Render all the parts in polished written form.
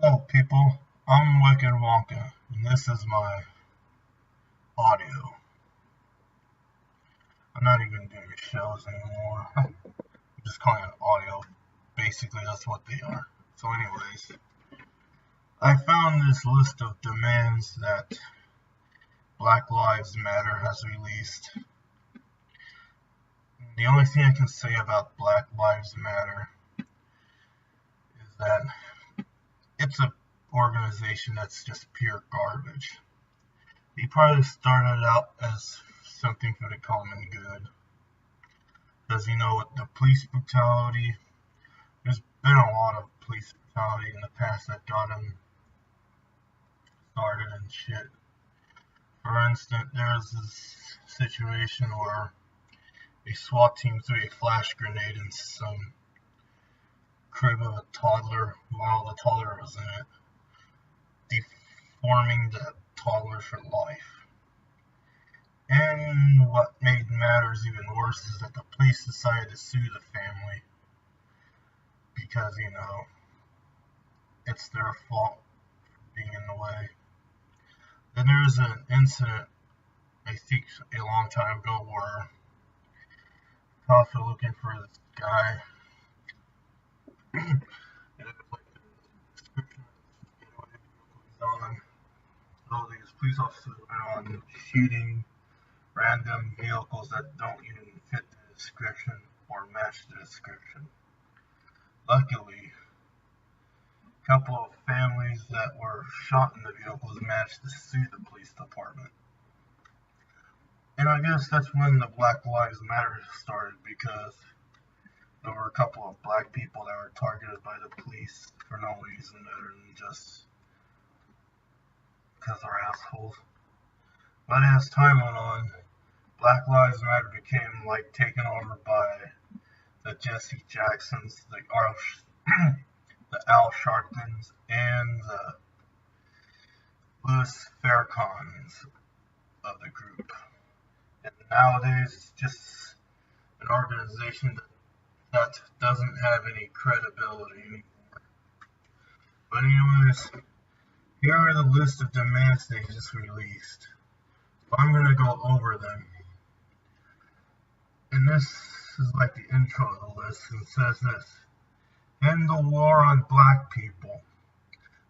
Hello people, I'm Wicked Wonka, and this is my audio. I'm not even doing shows anymore. I'm just calling it audio. Basically, that's what they are. So anyways, I found this list of demands that Black Lives Matter has released. The only thing I can say about Black Lives Matter is that it's an organization that's just pure garbage. He probably started out as something for the common good. Because, with the police brutality, there's been a lot of police brutality in the past that got him started and shit. For instance, there was this situation where a SWAT team threw a flash grenade in some crib of a toddler while the toddler was in it, deforming the toddler for life. And what made matters even worse is that the police decided to sue the family because, it's their fault for being in the way. Then there was an incident, I think a long time ago, where cops were looking for this guy. And it was like a description of what he was on. So these police officers went on shooting random vehicles that don't even fit the description or match the description. Luckily, a couple of families that were shot in the vehicles managed to sue the police department. And I guess that's when the Black Lives Matter started, because there were a couple of black people that were targeted by the police for no reason other than just because they're assholes. But as time went on, Black Lives Matter became taken over by the Jesse Jacksons, the Al Sharptons, and the Louis Farrakhan's of the group. And nowadays, it's just an organization that doesn't have any credibility anymore. But anyways, here are the list of demands they just released. So I'm going to go over them. And this is like the intro of the list, and says this: end the war on black people.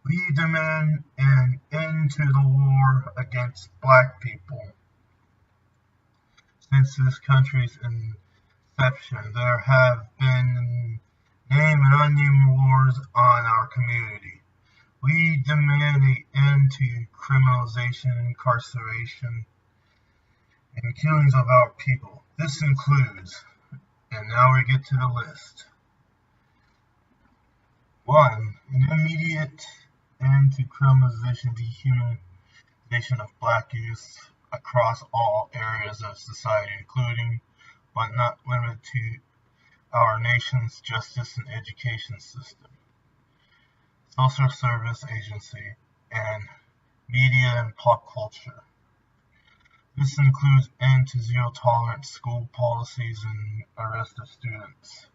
We demand an end to the war against black people. Since this country's inception, there have been name and unnamed wars on our community. We demand an end to criminalization, incarceration, and killings of our people. This includes, and now we get to the list. 1. An immediate end to criminalization, dehumanization of black youth across all areas of society, including but not limited to our nation's justice and education system, social service agency, and media and pop culture. This includes end to zero-tolerance school policies and arrest of students,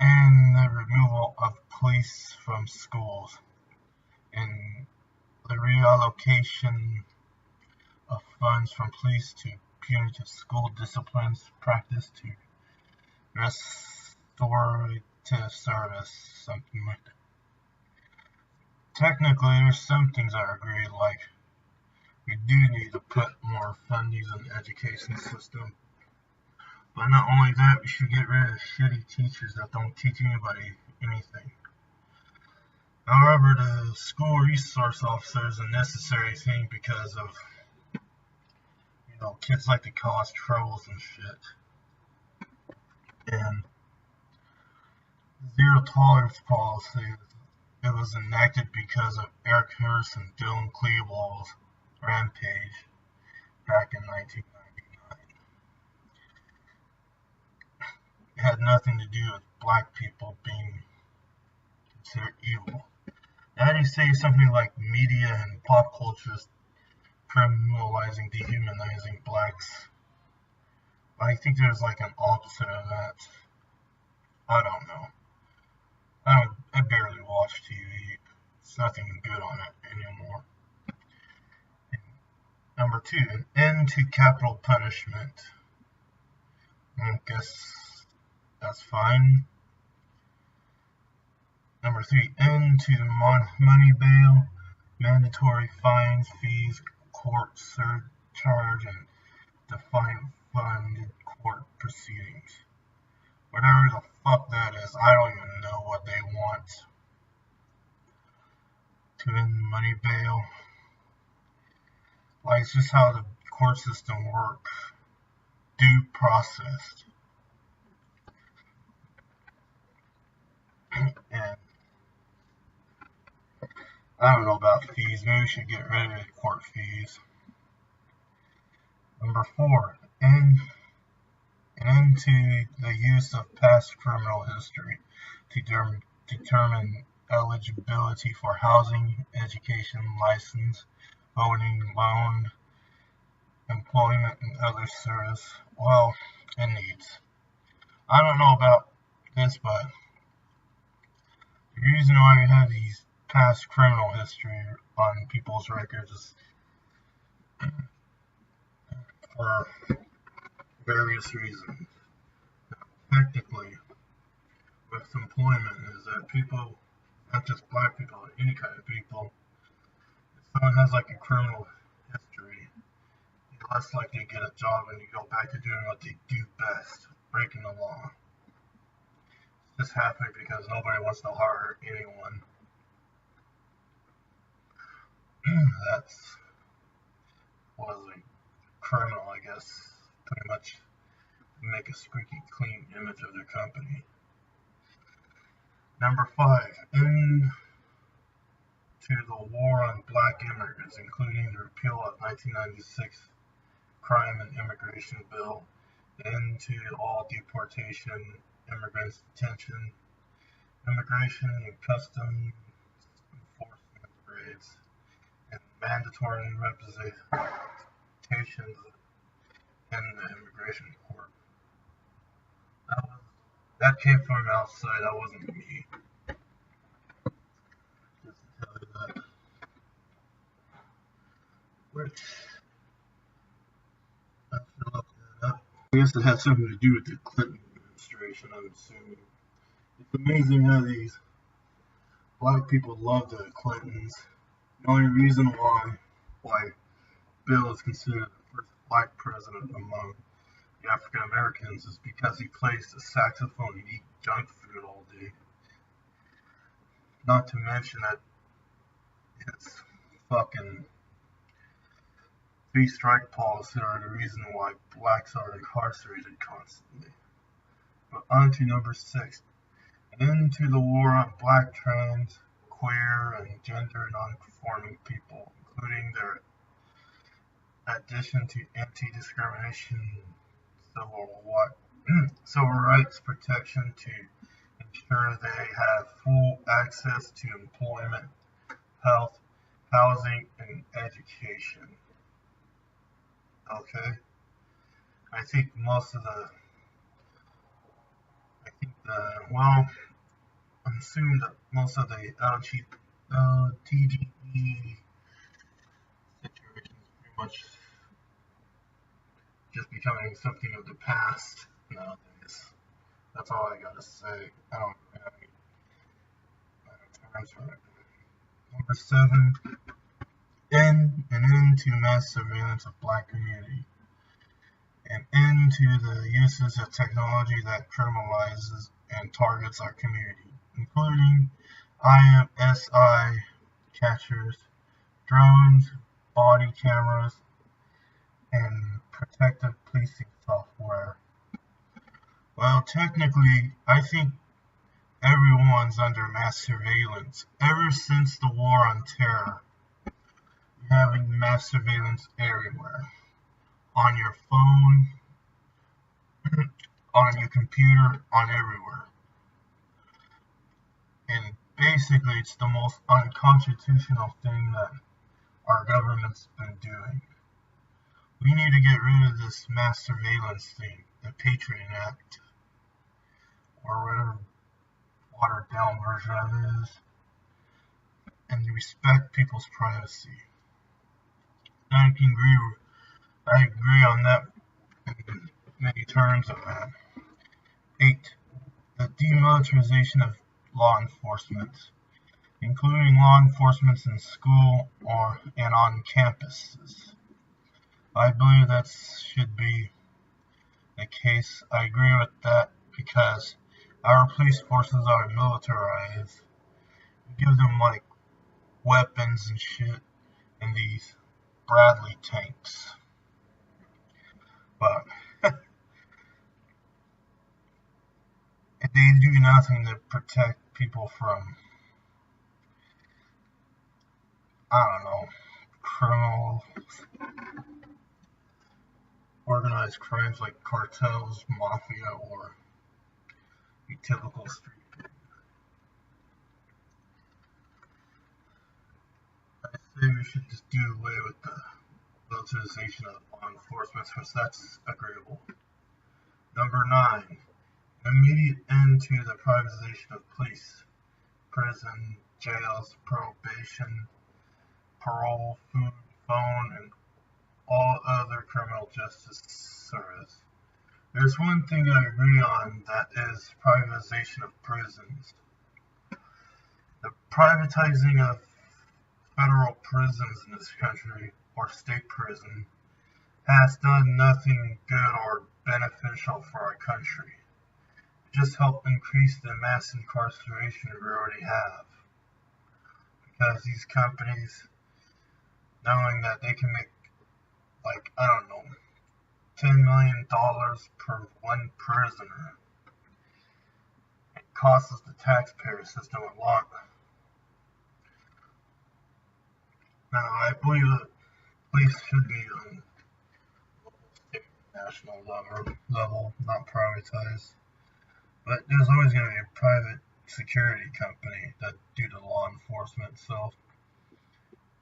and the removal of police from schools, and the reallocation of funds from police to punitive school disciplines practice to restorative service, something like that. Technically, there's some things I agree, like we do need to put more funding in the education system. But not only that, we should get rid of shitty teachers that don't teach anybody anything. However, the school resource officer is a necessary thing because of, kids like to cause troubles and shit. And zero tolerance policy, it was enacted because of Eric Harris and Dylan Klebold's rampage back in 1999. It had nothing to do with black people being considered evil. Now you say something like media and pop culture is criminalizing, dehumanizing blacks. I think there's an opposite of that. I don't know. I barely watch TV. There's nothing good on it anymore. Number 2, an end to capital punishment. I guess that's fine. Number 3, end to money bail, mandatory fines, fees, court surcharge, and define-funded court proceedings. Whatever the fuck that is, I don't even know what they want. To end money bail. Like, it's just how the court system works. Due process. And I don't know about fees. Maybe we should get rid of court fees. Number 4, an end to the use of past criminal history to determine eligibility for housing, education, license, voting, loan, employment, and other service. Well, it needs. I don't know about this, but the reason why we have these past criminal history on people's records is for various reasons. Technically, with employment, is that people, not just black people, any kind of people, if someone has like a criminal history, you're less likely to get a job and you go back to doing what they do best, breaking the law. It's just happening because nobody wants to hire anyone. That's was a criminal, I guess, pretty much make a squeaky clean image of their company. Number 5, end to the war on black immigrants, including the repeal of 1996 Crime and Immigration Bill, end to all deportation, immigrants detention, immigration and customs enforcement raids, and mandatory representations in the immigration court. That came from outside, that wasn't me. Just to tell you that. Which, after looking it up, I guess it had something to do with the Clinton administration, I'm assuming. It's amazing how these black people love the Clintons. The only reason why Bill is considered the first black president among the African Americans is because he plays the saxophone and eats junk food all day. Not to mention that his fucking 3-strike policy are the reason why blacks are incarcerated constantly. But on to number 6. Into the war on black, trans, queer, and gender non-conforming people, including their addition to anti-discrimination civil rights protection to ensure they have full access to employment, health, housing, and education. Okay? I think I'm assuming that most of the LGBTQE situation is pretty much just becoming something of the past nowadays. That's all I gotta say. I don't have any terms for it. Number 7, an end to mass surveillance of black community. An end to the uses of technology that criminalizes and targets our community, including IMSI catchers, drones, body cameras, and protective policing software. Well, technically, I think everyone's under mass surveillance. Ever since the war on terror, you're having mass surveillance everywhere. On your phone, on your computer, on everywhere. And basically, it's the most unconstitutional thing that our government's been doing. We need to get rid of this mass surveillance thing, the Patriot Act, or whatever watered down version of it is. and respect people's privacy. I can agree on that in many terms of that. 8. The demilitarization of law enforcement, including law enforcement in school and on campuses. I believe that should be the case. I agree with that because our police forces are militarized. We give them like weapons and shit and these Bradley tanks. But they do nothing to protect people from, I don't know, criminal, organized crimes like cartels, mafia, or the typical street. I say we should just do away with the militarization of law enforcement, because that's agreeable. Number 9. Immediate end to the privatization of police, prison, jails, probation, parole, food, phone, and all other criminal justice service. There's one thing I agree on, that is privatization of prisons. The privatizing of federal prisons in this country, or state prison, has done nothing good or beneficial for our country. It just helped increase the mass incarceration we already have. Because these companies, knowing that they can make, like, I don't know, $10 million per one prisoner, it costs the taxpayer system a lot. Now, I believe that police should be on local, state, national level, not privatized. But there's always going to be a private security company that do the law enforcement, so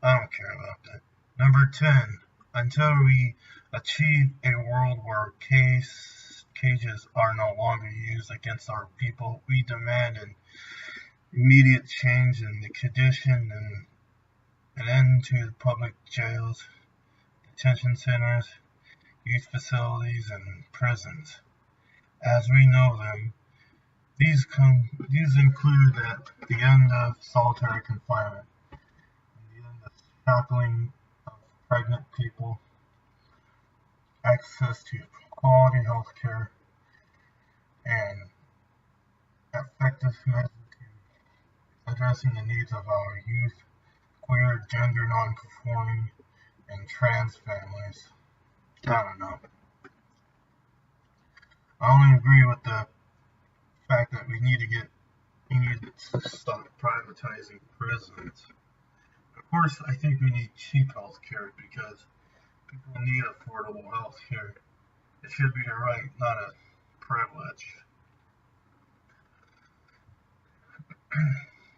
I don't care about that. Number 10. Until we achieve a world where cages are no longer used against our people, we demand an immediate change in the condition and an end to the public jails, detention centers, youth facilities, and prisons. As we know them, these include the end of solitary confinement, the end of shackling of pregnant people, access to quality health care, and effective measures to addressing the needs of our youth, queer, gender non-conforming, and trans families. I don't know. I only agree with the fact that we need to stop privatizing prisons. Of course, I think we need cheap health care because people need affordable health care. It should be a right, not a privilege.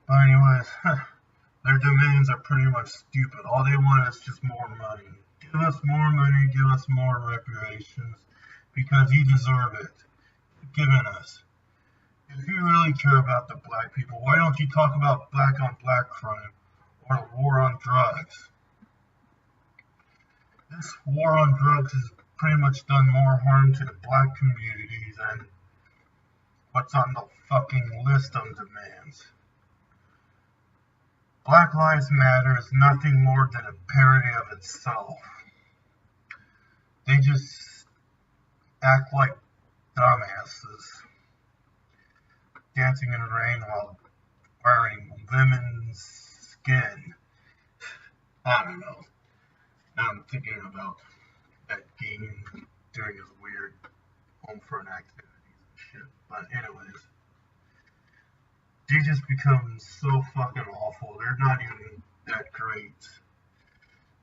But anyways, their demands are pretty much stupid. All they want is just more money. Give us more money, give us more reparations, because you deserve it. Given us. If you really care about the black people, why don't you talk about black on black crime or the war on drugs? This war on drugs has pretty much done more harm to the black community than what's on the fucking list of demands. Black Lives Matter is nothing more than a parody of itself. They just act like dumbasses, dancing in the rain while wearing women's skin. I don't know. Now I'm thinking about that game during his weird home front activities and shit. But anyways, they just become so fucking awful. They're not even that great.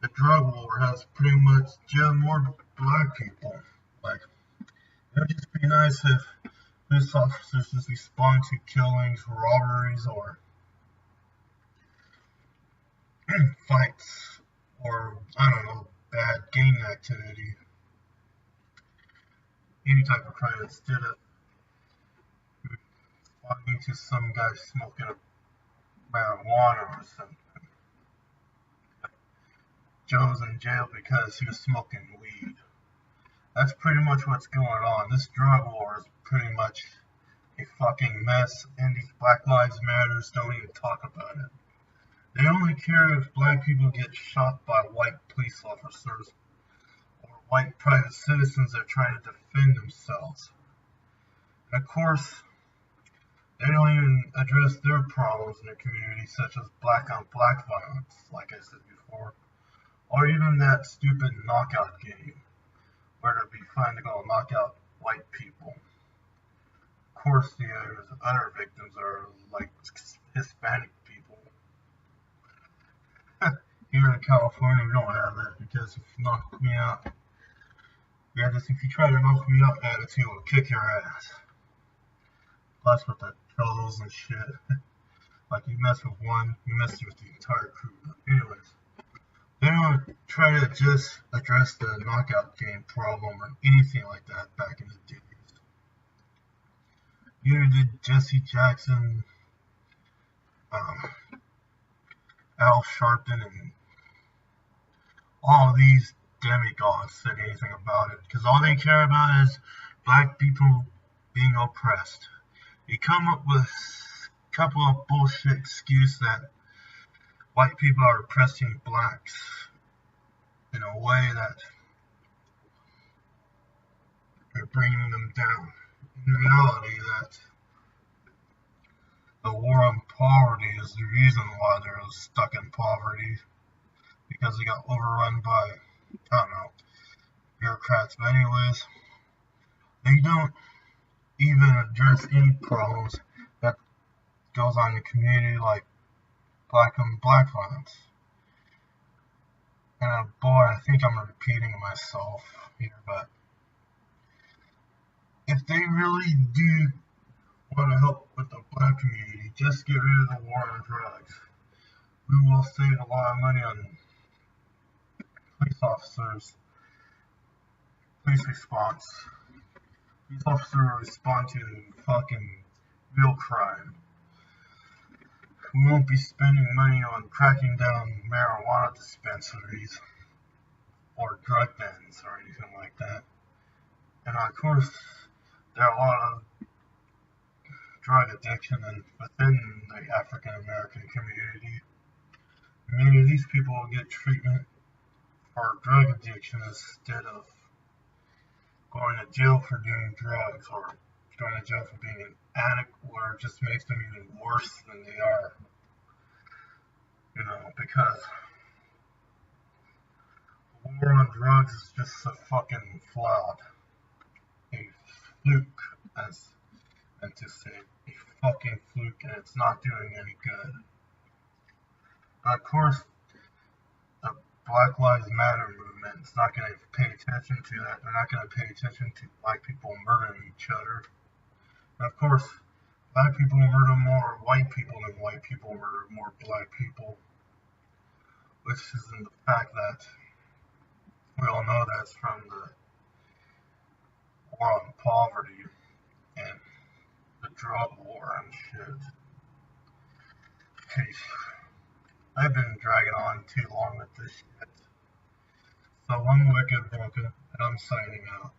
The drug war has pretty much jailed more black people. Like, it would just be nice if police officers just respond to killings, robberies, or fights, or, I don't know, bad gang activity. Any type of crime instead of responding to some guy smoking marijuana or something. Joe's in jail because he was smoking weed. That's pretty much what's going on. This drug war is pretty much a fucking mess, and these Black Lives Matters don't even talk about it. They only care if black people get shot by white police officers or white private citizens that are trying to defend themselves. And of course, they don't even address their problems in the community, such as black on black violence, like I said before, or even that stupid knockout game, where it'd be fun to go knock out white people. Of course, the other victims are like Hispanic people. Here in California, we don't have that because if you knock me out, yeah, just if you try to knock me out attitude will kick your ass. Plus with the trolls and shit. Like you mess with one, you mess with the entire crew. Anyways, they don't try to just address the knockout game problem or anything like that back in the days. Neither did Jesse Jackson, Al Sharpton, and all these demigods said anything about it, because all they care about is black people being oppressed. They come up with a couple of bullshit excuses that white people are oppressing blacks in a way that they're bringing them down. In reality, that the war on poverty is the reason why they're stuck in poverty, because they got overrun by, I don't know, bureaucrats. But anyways, they don't even address any problems that goes on in the community, like black on black violence. And boy, I think I'm repeating myself here, but if they really do want to help with the black community, just get rid of the war on drugs. We will save a lot of money on police officers, police response. Police officers respond to fucking real crime. We won't be spending money on cracking down marijuana dispensaries or drug dens or anything like that. And of course, there are a lot of drug addiction within the African American community. Many of these people will get treatment for drug addiction instead of going to jail for doing drugs, or going to jail for being an addict, where it just makes them even worse than they are. You know, because the war on drugs is just a fucking flawed, a fluke, as meant to say, a fucking fluke, and it's not doing any good. And of course, the Black Lives Matter movement is not going to pay attention to that. They're not going to pay attention to black people murdering each other. And of course, black people murder more white people than white people murder more black people, which is in the fact that we all know that's from the war on poverty and the drug war and shit. Jeez. I've been dragging on too long with this shit. So I'm Wicked Broken, and I'm signing out.